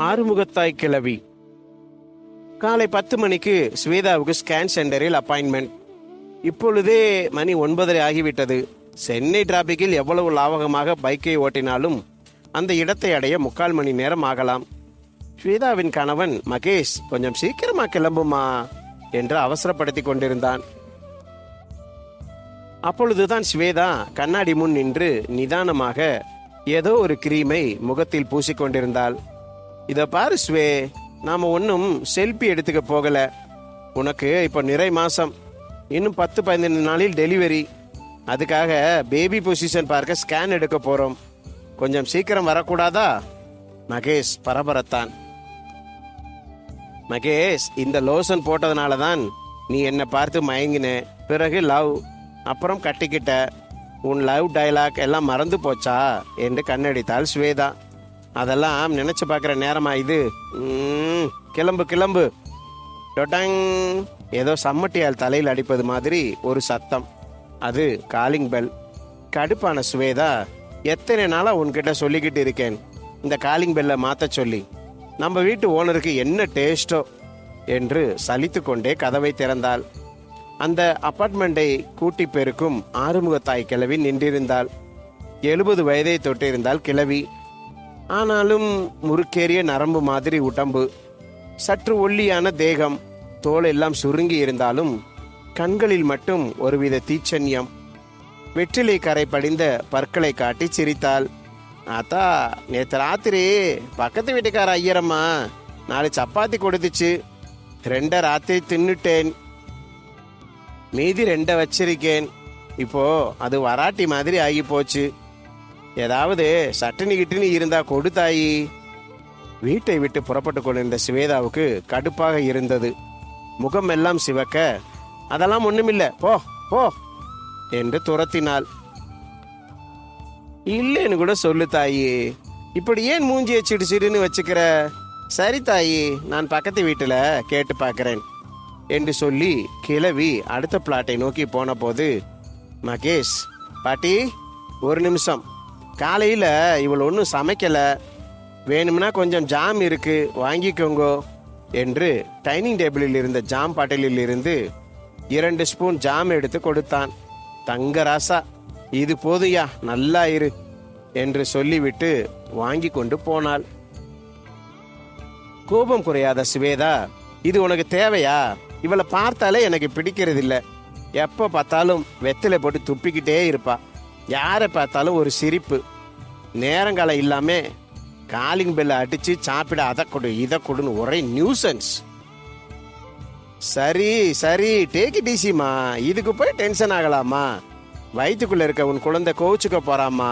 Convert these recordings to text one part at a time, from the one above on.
ஆறுமுகத்தாய் கிழவி. காலை 10 மணிக்கு ஸ்வேதாவுக்கு ஸ்கேன் சென்டரில் அப்பாயின்மெண்ட். இப்பொழுதே மணி 9:30 ஆகிவிட்டது. சென்னை டிராபிக்கில் எவ்வளவு லாவகமாக பைக்கை ஓட்டினாலும் அந்த இடத்தை அடைய 3/4 மணி நேரம் ஆகலாம். ஸ்வேதாவின் கணவன் மகேஷ் கொஞ்சம் சீக்கிரமா கிளம்புமா என்று அவசரப்படுத்தி கொண்டிருந்தான். அப்பொழுதுதான் ஸ்வேதா கண்ணாடி முன் நின்று நிதானமாக ஏதோ ஒரு கிரீமை முகத்தில் பூசிக்கொண்டிருந்தாள். இத பாரு ஸ்வே, நாம ஒன்னும் செல்ஃபி எடுத்துக்க போகல. உனக்கு இப்போ நிறை மாசம், இன்னும் 10-15 நாளில் டெலிவரி. அதுக்காக பேபி பொசிஷன் பார்க்க ஸ்கேன் எடுக்க போறோம். கொஞ்சம் சீக்கிரம் வரக்கூடாதா? மகேஷ் பரபரத்தான். மகேஷ், இந்த லோஷன் போட்டதுனால தான் நீ என்னை பார்த்து மயங்கின. பிறகு லவ், அப்புறம் கட்டிக்கிட்ட. உன் லவ் டைலாக் எல்லாம் மறந்து போச்சா என்று கண்ணடித்தாள் ஸ்வேதா. அதெல்லாம் நினைச்சு பார்க்குற நேரமா இது? கிளம்பு கிளம்பு. டொடங். ஏதோ சம்மட்டியால் தலையில் அடிப்பது மாதிரி ஒரு சத்தம். அது காலிங் பெல். கடுப்பான ஸ்வேதா, எத்தனை நாளா உன்கிட்ட சொல்லிக்கிட்டு இருக்கேன் இந்த காலிங் பெல்லை மாத்த சொல்லி. நம்ம வீட்டு ஓனருக்கு என்ன டேஸ்டோ என்று சலித்து கொண்டே கதவை திறந்தாள். அந்த அபார்ட்மெண்டை கூட்டி பெருக்கும் ஆறுமுகத்தாய் கிழவி நின்றிருந்தாள். 70 வயதை தொட்டிருந்தாள் கிழவி. ஆனாலும் முறுக்கேறிய நரம்பு மாதிரி உடம்பு, சற்று ஒல்லியான தேகம், தோல் எல்லாம் சுருங்கி இருந்தாலும் கண்களில் மட்டும் ஒருவித தீச்சன்யம். வெற்றிலை கரை படிந்த பற்களை காட்டி சிரித்தாள். ஆத்தா, நேற்று ராத்திரி பக்கத்து வீட்டுக்கார ஐயரம்மா 4 சப்பாத்தி கொடுத்துச்சு. 2 ராத்திரி தின்னுட்டேன், மீதி 2 வச்சிருக்கேன். இப்போ அது வராட்டி மாதிரி ஆகி போச்சு. ஏதாவது சட்டினி கிட்டினி இருந்தா கொடுத்தாயி. வீட்டை விட்டு புறப்பட்டு கொண்டிருந்த ஸ்வேதாவுக்கு கடுப்பாக இருந்தது. முகம் எல்லாம் சிவக்க, அதெல்லாம் ஒண்ணுமில்ல, போ போ என்று துரத்தினாள். இல்லைன்னு கூட சொல்லு தாயி, இப்படி ஏன் மூஞ்சியை சிடுசிடுன்னு வச்சுக்கிற? சரி தாயி, நான் பக்கத்து வீட்டுல கேட்டு பார்க்கிறேன் என்று சொல்லி கிழவி அடுத்த பிளாட்டை நோக்கி போன போது, மகேஷ், பாட்டி ஒரு நிமிஷம், காலையில் இவள் ஒன்றும் சமைக்கலை, வேணும்னா கொஞ்சம் ஜாம் இருக்கு வாங்கிக்கோங்கோ என்று டைனிங் டேபிளில் இருந்த ஜாம் பாட்டிலில் இருந்து 2 ஸ்பூன் ஜாம் எடுத்து கொடுத்தான். தங்க ராசா, இது போதுயா, நல்லா இரு என்று சொல்லிவிட்டு வாங்கி கொண்டு போனாள். கோபம் குறையாத ஸ்வேதா, இது உனக்கு தேவையா? இவளை பார்த்தாலே எனக்கு பிடிக்கிறது இல்லை. எப்போ பார்த்தாலும் வெத்திலை போட்டு துப்பிக்கிட்டே இருப்பா. யாரை பார்த்தாலும் ஒரு சிரிப்பு. நேரங்காலம் இல்லாம காலிங் பெல்ல அடிச்சு சாப்பிட அதை கொடு இதை கொடுன்னு ஒரே நியூசன்ஸ். சரி சரி, டேக் இட் ஈஸிமா, இதுக்கு போய் டென்ஷன் ஆகலாமா? வயிற்றுக்குள்ள இருக்க உன் குழந்தை கோவிச்சுக்க போறாமா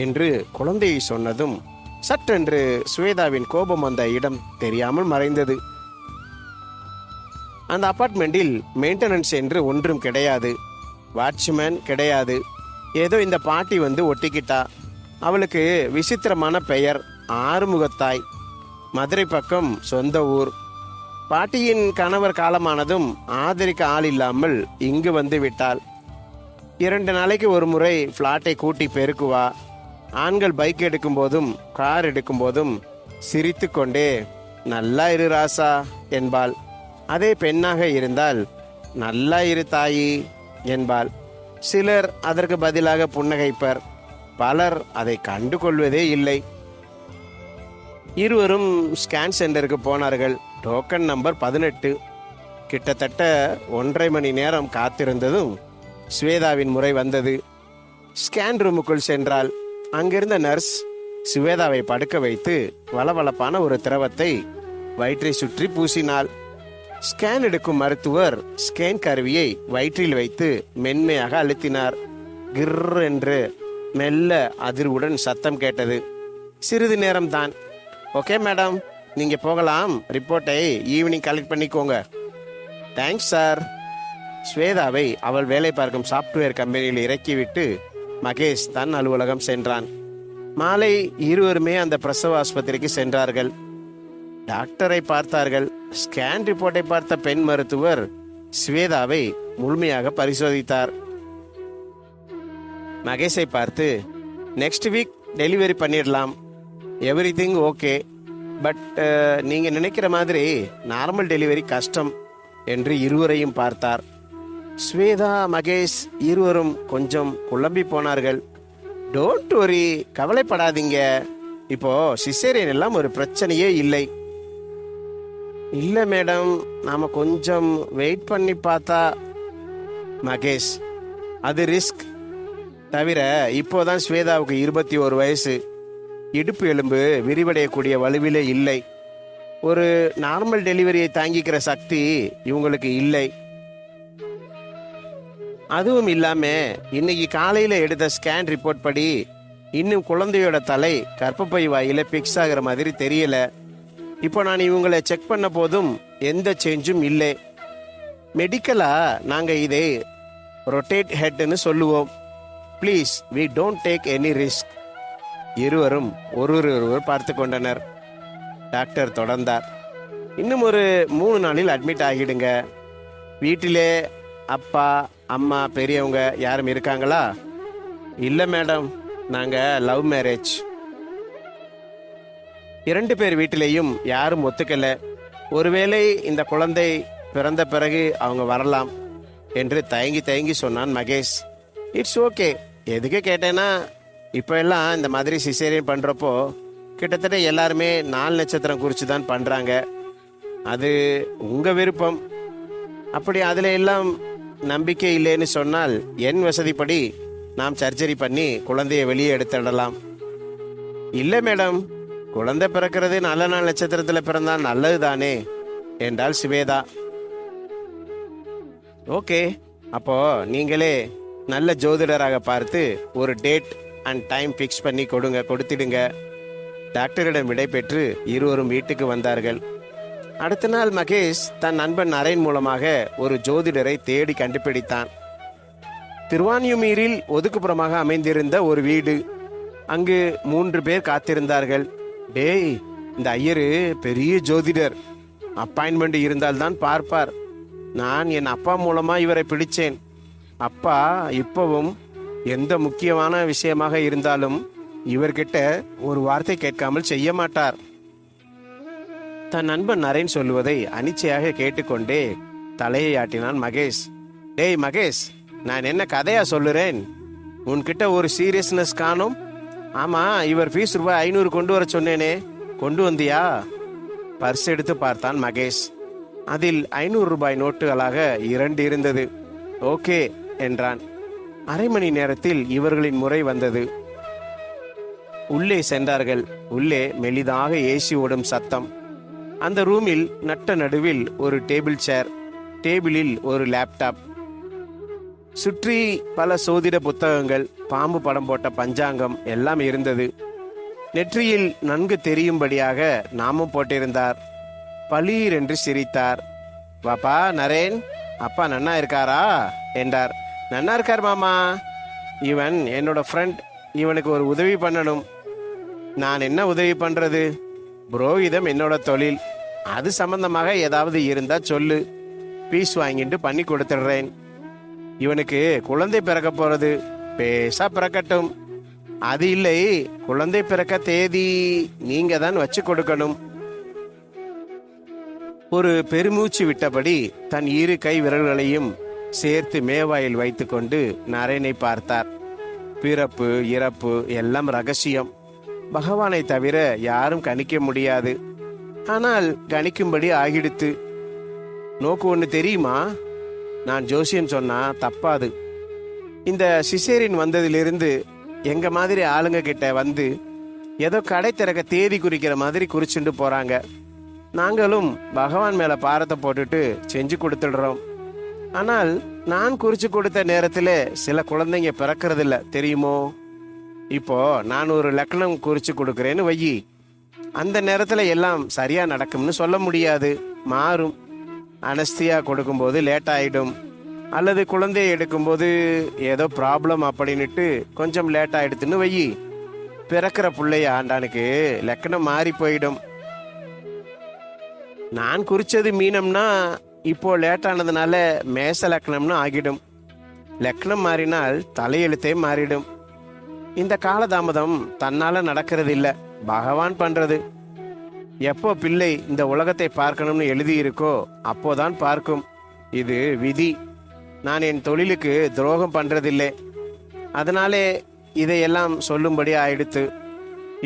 என்று குழந்தையை சொன்னதும் சட்டென்று ஸ்வேதாவின் கோபம் அந்த இடம் தெரியாமல் மறைந்தது. அந்த அபார்ட்மெண்டில் மெயின்டெனன்ஸ் என்று ஒன்றும் கிடையாது. வாட்ச்மேன் கிடையாது. ஏதோ இந்த பாட்டி வந்து ஒட்டிக்கிட்டா. அவளுக்கு விசித்திரமான பெயர் ஆறுமுகத்தாய். மதுரை பக்கம் சொந்த ஊர். பாட்டியின் கணவர் காலமானதும் ஆதரிக்க ஆள் இல்லாமல் இங்கு வந்து விட்டாள். 2 நாளைக்கு ஒரு முறை பிளாட்டை கூட்டி பெருக்குவா. ஆண்கள் பைக் எடுக்கும் போதும் கார் எடுக்கும் போதும் சிரித்து கொண்டே நல்லா இரு ராசா என்பாள். அதே பெண்ணாக இருந்தால் நல்லா இரு தாயி என்பாள். சிலர் அதற்கு பதிலாக புன்னகைப்பர். பலர் அதை கண்டு கொள்வதே இல்லை. இருவரும் ஸ்கேன் சென்டருக்கு போனார்கள். Token number 18. கிட்டத்தட்ட 1.5 மணி நேரம் காத்திருந்ததும் ஸ்வேதாவின் முறை வந்தது. ஸ்கேன் ரூமுக்குள் சென்றால் அங்கிருந்த நர்ஸ் ஸ்வேதாவை படுக்க வைத்து வளவளப்பான ஒரு திரவத்தை வயிற்றை சுற்றி பூசினாள். ஸ்கேன் எடுக்கும் மருத்துவர் ஸ்கேன் கருவியை வயிற்றில் வைத்து மென்மையாக அழுத்தினார். கிர் என்று மெல்ல அதிர்வுடன் சத்தம் கேட்டது. சிறிது நேரம்தான். ஓகே மேடம், நீங்க போகலாம். ரிப்போர்ட்டை ஈவினிங் கலெக்ட் பண்ணிக்கோங்க. Thanks sir. ஸ்வேதாவை அவள் வேலை பார்க்கும் சாப்ட்வேர் கம்பெனியில் இறக்கிவிட்டு மகேஷ் தன் அலுவலகம் சென்றான். மாலை இருவருமே அந்த பிரசவ ஆஸ்பத்திரிக்கு சென்றார்கள். டாக்டரை பார்த்தார்கள். ஸ்கேன் ரிப்போர்ட்டை பார்த்த பெண் மருத்துவர் ஸ்வேதாவை முழுமையாக பரிசோதித்தார். மகேஷை பார்த்து, நெக்ஸ்ட் வீக் டெலிவரி பண்ணிடலாம், எவ்ரிதிங் ஓகே, பட் நீங்க நினைக்கிற மாதிரி நார்மல் டெலிவரி கஷ்டம் என்று இருவரையும் பார்த்தார். ஸ்வேதா, மகேஷ் இருவரும் கொஞ்சம் குழம்பி போனார்கள். டோன்ட் வரி, கவலைப்படாதீங்க, இப்போ சிசேரியன் எல்லாம் ஒரு பிரச்சனையே இல்லை. இல்ல மேடம், நாம கொஞ்சம் வெயிட் பண்ணி பார்த்தா. மகேஷ், அது ரிஸ்க். தவிர இப்போதான் ஸ்வேதாவுக்கு 21 வயசு. இடுப்பு எலும்பு விரிவடையக்கூடிய வலுவிலே இல்லை. ஒரு நார்மல் டெலிவரியை தாங்கிக்கிற சக்தி இவங்களுக்கு இல்லை. அதுவும் இல்லாம இன்னைக்கு காலையில எடுத்த ஸ்கேன் ரிப்போர்ட் படி இன்னும் குழந்தையோட தலை கர்ப்பப்பை வாயில பிக்ஸ் ஆகிற மாதிரி தெரியல. இப்போ நான் இவங்களை செக் பண்ண போதும் எந்த சேஞ்சும் இல்லை. மெடிக்கலா நாங்க இதை ரொட்டேட் ஹெட்னு சொல்லுவோம். Please we don't take any risk. இருவரும் ஒருவர் பார்த்து கொண்டனர். டாக்டர் தொடர்ந்தார். இன்னும் ஒரு 3 நாளில் அட்மிட் ஆகிடுங்க. வீட்டிலே அப்பா, அம்மா, பெரியவங்க யாரும் இருக்காங்களா? இல்லை மேடம், நாங்கள் லவ் மேரேஜ். 2 பேர் வீட்டிலேயும் யாரும் ஒத்துக்கல. ஒருவேளை இந்த குழந்தை பிறந்த பிறகு அவங்க வரலாம் என்று தயங்கி சொன்னான் மகேஷ். It's okay. எதுக்கு கேட்டேன்னா, இப்போ எல்லாம் இந்த மாதிரி சிசேரியன் பண்ணுறப்போ கிட்டத்தட்ட எல்லாருமே 4 நட்சத்திரம் குறித்து தான் பண்ணுறாங்க. அது உங்கள் விருப்பம். அப்படி அதில் எல்லாம் நம்பிக்கை இல்லைன்னு சொன்னால் என் வசதிப்படி நாம் சர்ஜரி பண்ணி குழந்தையை வெளியே எடுத்துடலாம். இல்லை மேடம், குழந்தை பிறக்கிறது நல்ல நாள் நட்சத்திரத்தில் பிறந்தால் நல்லது தானே என்றாள் ஸ்வேதா. ஓகே, அப்போ நீங்களே நல்ல ஜோதிடராக பார்த்து ஒரு டேட் அண்ட் டைம் ஃபிக்ஸ் பண்ணி கொடுத்திடுங்க. டாக்டரிடம் விடை பெற்று இருவரும் வீட்டுக்கு வந்தார்கள். அடுத்த நாள் மகேஷ் தன் நண்பன் நரேன் மூலமாக ஒரு ஜோதிடரை தேடி கண்டுபிடித்தான். திருவான்யூமீரில் ஒதுக்குப்புறமாக அமைந்திருந்த ஒரு வீடு. அங்கு 3 பேர் காத்திருந்தார்கள். டேய், இந்த ஐயரு பெரிய ஜோதிடர், அப்பாயின்மெண்ட் இருந்தால்தான் பார்ப்பார். நான் என் அப்பா மூலமா இவரை பிடிச்சேன். அப்பா இப்பவும் எந்த முக்கியமான விஷயமாக இருந்தாலும் இவர்கிட்ட ஒரு வார்த்தை கேட்காமல் செய்ய மாட்டார். தன் நண்பன் நரேன் சொல்லுவதை அனிச்சையாக கேட்டுக்கொண்டே தலையை ஆட்டினான் மகேஷ். டேய் மகேஷ், நான் என்ன கதையா சொல்லுறேன்? உன்கிட்ட ஒரு சீரியஸ்னஸ் காணும். ஆமா, இவர் ஃபீஸ் ரூபாய் 500 கொண்டு வர சொன்னேனே, கொண்டு வந்தியா? பர்ஸ் எடுத்து பார்த்தான் மகேஷ். அதில் 500 ரூபாய் நோட்டுகளாக 2 இருந்தது. ஓகே என்றான். அரை மணி நேரத்தில் இவர்களின் முறை வந்தது. உள்ளே சென்றார்கள். உள்ளே மெலிதாக ஏசி ஓடும் சத்தம். அந்த ரூமில் நட்ட நடுவில் ஒரு டேபிள் சேர், டேபிளில் ஒரு லேப்டாப், சுற்றி பல சோதிட புத்தகங்கள், பாம்பு படம் போட்ட பஞ்சாங்கம் எல்லாம் இருந்தது. நெற்றியில் நன்கு தெரியும்படியாக நாமம் போட்டிருந்தார். பளீர் என்று சிரித்தார். வாப்பா நரேன், அப்பா நன்னா இருக்காரா என்றார். நன்னா இருக்கார் மாமா. இவன் என்னோட ஃப்ரெண்ட். இவனுக்கு ஒரு உதவி பண்ணணும். நான் என்ன உதவி பண்றது? புரோகிதம் என்னோட தொழில். அது சம்பந்தமாக ஏதாவது இருந்தா சொல்லு, பீஸ் வாங்கிட்டு பண்ணி கொடுத்துடுறேன். இவனுக்கு குழந்தை பிறக்க போறது, பேசா பிறக்கட்டும். அது இல்லை, குழந்தை பிறக்க தேதி நீங்க தான் வச்சு கொடுக்கணும். ஒரு பெருமூச்சு விட்டபடி தன் 2 கை விரல்களையும் சேர்த்து மேவாயில் வைத்துக்கொண்டு நரேனை பார்த்தார். பிறப்பு இறப்பு எல்லாம் ரகசியம். பகவானை தவிர யாரும் கணிக்க முடியாது. ஆனால் கணிக்கும்படி ஆகிடுத்து. நோக்கு ஒன்று தெரியுமா? நான் ஜோசியம் சொன்னா தப்பாது. இந்த சிசேரின் வந்ததிலிருந்து எங்க மாதிரி ஆளுங்க கிட்ட வந்து ஏதோ கடை திறக்க தேதி குறிக்கிற மாதிரி குறிச்சுட்டு போறாங்க. நாங்களும் பகவான் மேல பாரத்தை போட்டுட்டு செஞ்சு கொடுத்துடுறோம். ஆனால் நான் குறிச்சு கொடுத்த நேரத்துல சில குழந்தைங்க பிறக்கறதில்ல, தெரியுமோ? இப்போ நான் ஒரு லக்னம் குறிச்சு கொடுக்கறேன்னு வையி, அந்த நேரத்துல எல்லாம் சரியா நடக்கும்னு சொல்ல முடியாது, மாறும். அனஸ்தியா கொடுக்கும்போது லேட் ஆயிடும், அல்லது குழந்தையை எடுக்கும்போது ஏதோ ப்ராப்ளம் அப்படின்னுட்டு கொஞ்சம் லேட் ஆயிடுதுன்னு வையி, பிறக்கிற பிள்ளைய ஆண்டானுக்கு லக்னம் மாறி போயிடும். நான் குறிச்சது மீனம்னா இப்போ லேட் ஆனதுனால மேச லக்னம்னு ஆகிடும். லக்னம் மாறினால் தலையெழுத்தே மாறிடும். இந்த காலதாமதம் தன்னால நடக்கிறது இல்ல, பகவான் பண்றது. எப்போ பிள்ளை இந்த உலகத்தை பார்க்கணும்னு எழுதியிருக்கோ அப்போதான் பார்க்கும். இது விதி. நான் என் தொழிலுக்கு துரோகம் பண்றதில்லை. அதனாலே இதையெல்லாம் சொல்லும்படி ஆயிடுத்து.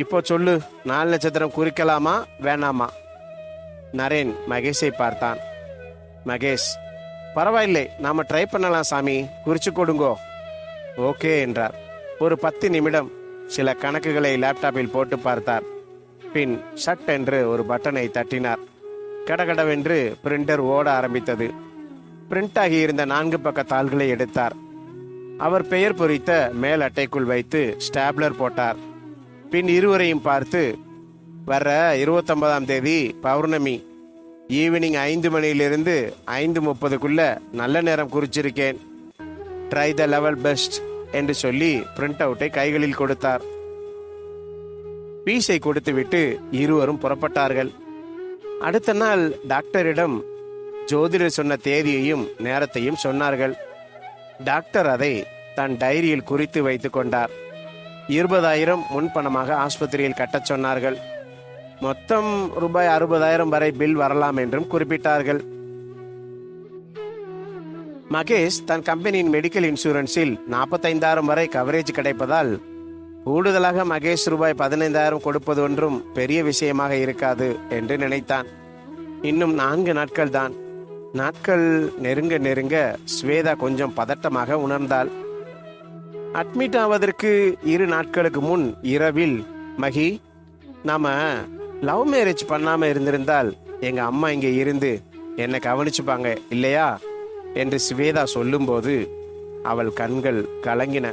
இப்போ சொல்லு, 4 நட்சத்திரம் குறிக்கலாமா வேணாமா? நரேன் மகேஷை பார்த்தான். மகேஷ், பரவாயில்லை, நாம ட்ரை பண்ணலாம் சாமி, குறிச்சு கொடுங்கோ. ஓகே என்றார். ஒரு 10 நிமிடம் சில கணக்குகளை லேப்டாப்பில் போட்டு பார்த்தார். பின் சட் என்று ஒரு பட்டனை தட்டினார். கடகடவென்று பிரிண்டர் ஓட ஆரம்பித்தது. பிரிண்ட் ஆகியிருந்த 4 பக்க தாள்களை எடுத்தார். அவர் பெயர் பொறித்த மேல் அட்டைக்குள் வைத்து ஸ்டாப்லர் போட்டார். பின் இருவரையும் பார்த்து, வர்ற 29ஆம் தேதி பௌர்ணமி ஈவினிங் 5 மணியிலிருந்து 5:30க்குள்ள நல்ல நேரம் குறிச்சிருக்கேன். ட்ரை த லெவல் பெஸ்ட் என்று சொல்லி பிரிண்ட் அவுட்டை கைகளில் கொடுத்தார். பீஸை கொடுத்துவிட்டு இருவரும் புறப்பட்டார்கள். அடுத்த நாள் டாக்டரிடம் ஜோதிடர் சொன்ன தேதியையும் நேரத்தையும் சொன்னார்கள். டாக்டர் அதை தன் டைரியில் குறித்து வைத்து கொண்டார். 20,000 முன்பணமாக ஆஸ்பத்திரியில் கட்டச் சொன்னார்கள். மொத்தம் ரூபாய் 60,000 வரை பில் வரலாம் என்றும் குறிப்பிட்டார்கள். மகேஷ் தன் கம்பெனியின் மெடிக்கல் இன்சூரன்ஸில் 45,000 வரை கவரேஜ் கிடைப்பதால் கூடுதலாக மகேஷ் ரூபாய் 15,000 கொடுப்பது ஒன்றும் பெரிய விஷயமாக இருக்காது என்று நினைத்தான். இன்னும் 4 நாட்கள் தான். நாட்கள் நெருங்க நெருங்க ஸ்வேதா கொஞ்சம் பதட்டமாக உணர்ந்தாள். அட்மிட் ஆவதற்கு 2 நாட்களுக்கு முன் இரவில், மகி, நாம லவ் மேரேஜ் பண்ணாம இருந்திருந்தால் எங்க அம்மா இங்க இருந்து என்னை கவனிச்சுப்பாங்க இல்லையா என்று ஸ்வேதா சொல்லும்போது அவள் கண்கள் கலங்கின.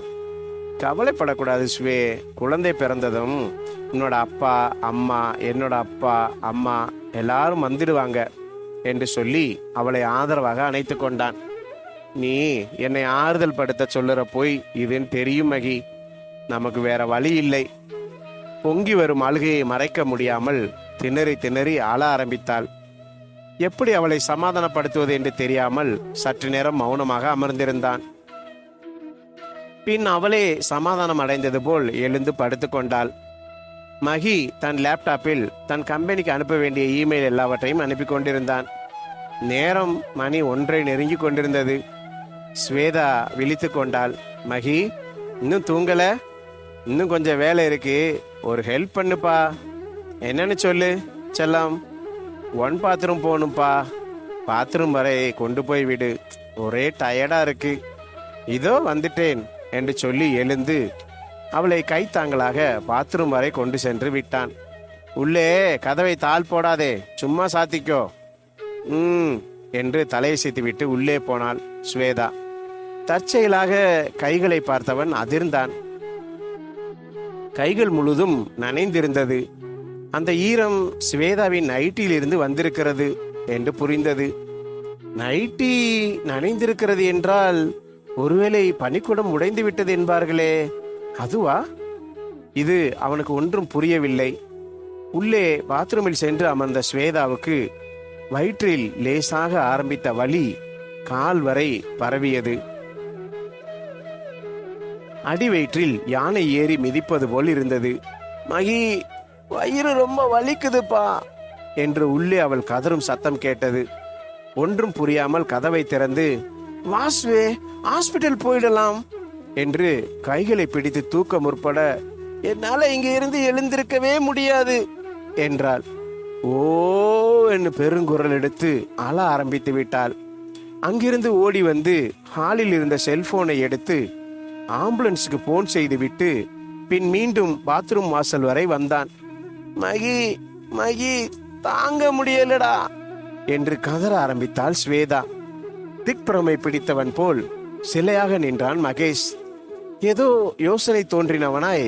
கவலைப்படக்கூடாது ஸ்வே, குழந்தை பிறந்ததும் உன்னோட அப்பா அம்மா, என்னோட அப்பா அம்மா எல்லாரும் வந்துடுவாங்க என்று சொல்லி அவளை ஆதரவாக அணைத்து கொண்டான். நீ என்னை ஆறுதல் படுத்த சொல்லுற போய் இதுன்னு தெரியும் மகி, நமக்கு வேற வழி இல்லை. பொங்கி வரும் அழுகையை மறைக்க முடியாமல் திணறி திணறி அழ ஆரம்பித்தாள். எப்படி அவளை சமாதானப்படுத்துவது என்று தெரியாமல் சற்று நேரம் மௌனமாக அமர்ந்திருந்தான். பின் அவளே சமாதானம் அடைந்தது போல் எழுந்து படுத்து கொண்டாள். மகி தன் லேப்டாப்பில் தன் கம்பெனிக்கு அனுப்ப வேண்டிய இமெயில் எல்லாவற்றையும் அனுப்பி கொண்டிருந்தான். நேரம் மணி 1 நெருங்கி கொண்டிருந்தது. ஸ்வேதா விழித்து கொண்டாள். மகி, இன்னும் தூங்கல? இன்னும் கொஞ்சம் வேலை இருக்கு, ஒரு ஹெல்ப் பண்ணுப்பா. என்னன்னு சொல்லு செல்லம். 1 பாத்ரூம் போகணும்ப்பா. பாத்ரூம் வரை கொண்டு போய் விடு, ஒரே டயர்டா இருக்கு. இதோ வந்துட்டேன் என்று சொல்லி எழுந்து அவளை கைத்தாங்களாக பாத்ரூம் வரை கொண்டு சென்று விட்டான். உள்ளே கதவை தாள் போடாதே, சும்மா சாத்திக்கோ. என்று தலையசைத்து விட்டு உள்ளே போனாள் ஸ்வேதா. தற்செயலாக கைகளை பார்த்தவன் அதிர்ந்தான். கைகள் முழுதும் நனைந்திருந்தது. அந்த ஈரம் ஸ்வேதாவின் நைட்டியில் இருந்து வந்திருக்கிறது என்று புரிந்தது. நைட்டி நனைந்திருக்கிறது என்றால் ஒருவேளை பனிக்குடம் உடைந்து விட்டது என்பார்களே, அதுவா? இது அவனுக்கு ஒன்றும் புரியவில்லை. உள்ளே பாத்ரூமில் சென்று அமர்ந்த ஸ்வேதாவுக்கு வயிற்றில் லேசாக ஆரம்பித்த வலி கால் வரை பரவியது. அடி வயிற்றில் யானை ஏறி மிதிப்பது போல் இருந்தது. மகி, வயிறு ரொம்ப வலிக்குதுப்பா என்று உள்ளே அவள் கதறும் சத்தம் கேட்டது. ஒன்றும் புரியாமல் கதவை திறந்து, வாஸ்வே, ஹாஸ்பிட்டல் போயிடலாம் என்று கைகளை பிடித்து தூக்க முற்பட, என்னால இங்க இருந்து எழுந்திருக்கவே முடியாது என்றாள். ஓ என்று பெருங்குரல் எடுத்து அழ ஆரம்பித்து விட்டாள். அங்கிருந்து ஓடி வந்து ஹாலில் இருந்த செல்போனை எடுத்து ஆம்புலன்ஸுக்கு போன் செய்து விட்டு பின் மீண்டும் பாத்ரூம் வாசல் வரை வந்தான். மகி, மகி, தாங்க முடியலடா என்று கதற ஆரம்பித்தாள் ஸ்வேதா. திக்பிரமை பிடித்தவன் போல் சிலையாக நின்றான் மகேஷ். ஏதோ யோசனை தோன்றினவனாய்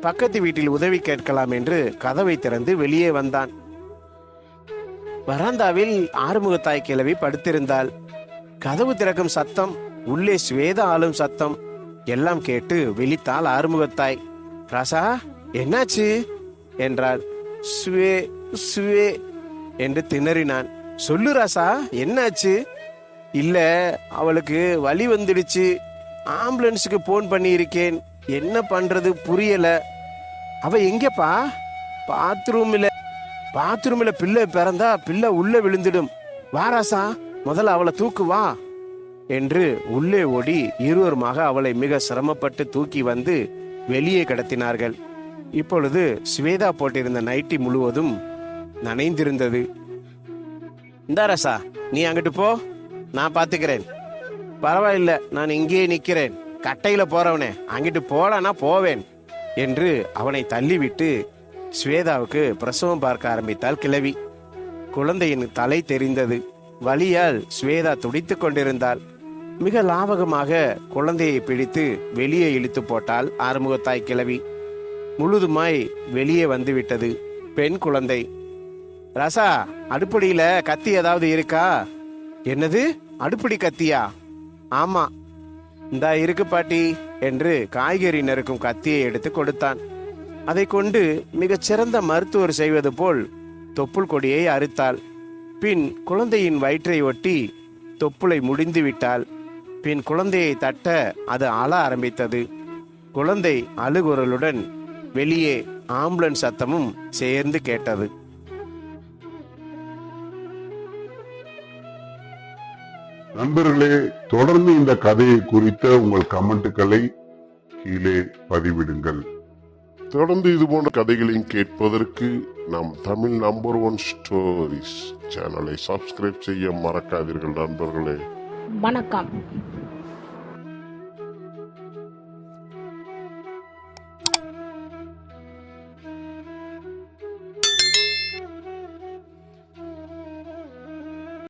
பக்கத்து வீட்டில் உதவி கேட்கலாம் என்று கதவை திறந்து வெளியே வந்தான். வராந்தாவில் ஆறுமுகத்தாய் கிழவி படுத்திருந்தாள். கதவு திறக்கும் சத்தம், உள்ளே ஸ்வேதா ஆளும் சத்தம் எல்லாம் கேட்டு விழித்தாள் ஆறுமுகத்தாய். ராசா, என்னாச்சு என்றாள். ஸ்வே ஸ்வே என்று திணறினான். சொல்லு ராசா, என்னாச்சு? இல்ல, அவளுக்கு வலி வந்துடுச்சு, ஆம்புலன்ஸுக்கு போன் பண்ணி இருக்கேன், என்ன பண்றது புரியல. அவ எங்கப்பா? பாத்ரூம்ல. பாத்ரூம்ல பிள்ளை பிறந்தா பிள்ளை உள்ள விழுந்துடும். வா ராசா, முதல்ல அவளை தூக்கு வா என்று உள்ளே ஓடி இருவருமாக அவளை மிக சிரமப்பட்டு தூக்கி வந்து வெளியே கடத்தினார்கள். இப்பொழுது ஸ்வேதா போட்டிருந்த நைட்டி முழுவதும் நனைந்திருந்தது. இந்தா ராசா, நீ அங்கிட்டு போ, நான் பாத்துக்கிறேன். பரவாயில்ல, நான் இங்கேயே நிக்கிறேன். கட்டையில போறவனே, அங்கிட்டு போலானா போவேன் என்று அவனை தள்ளிவிட்டு ஸ்வேதாவுக்கு பிரசவம் பார்க்க ஆரம்பித்தாள் கிழவி. குழந்தையின் தலை தெரிந்தது. வலியால் ஸ்வேதா துடித்துக் கொண்டிருந்தாள். மிக லாவகமாக குழந்தையை பிடித்து வெளியே இழுத்து போட்டாள் ஆறுமுகத்தாய் கிழவி. முழுதுமாய் வெளியே வந்துவிட்டது பெண் குழந்தை. ராசா, அடுப்படியில கத்தி ஏதாவது இருக்கா? என்னது, அடுப்படி கத்தியா? ஆமா, இந்தா இருக்கு பாட்டி என்று காய்கறி நறுக்கும் கத்தியை எடுத்து கொடுத்தான். அதை கொண்டு மிகச் சிறந்த மருத்துவர் செய்வது போல் தொப்புள் கொடியை அறுத்தாள். பின் குழந்தையின் வயிற்றை ஒட்டி தொப்புளை முடிந்து விட்டாள். பின் குழந்தையை தட்ட அது அழ ஆரம்பித்தது. குழந்தை அழுகுரலுடன் வெளியே ஆம்புலன்ஸ் சத்தமும் சேர்ந்து கேட்டது. நண்பர்களே, தொடர்ந்து இந்த கதையை குறித்த உங்கள் கமெண்ட்டுகளை கீழே பதிவிடுங்கள். தொடர்ந்து இது போன்ற கதைகளையும் கேட்பதற்கு நம் தமிழ் நம்பர் 1 ஸ்டோரிஸ் சேனலை சப்ஸ்கிரைப் செய்ய மறக்காதீர்கள் நண்பர்களே. வணக்கம்.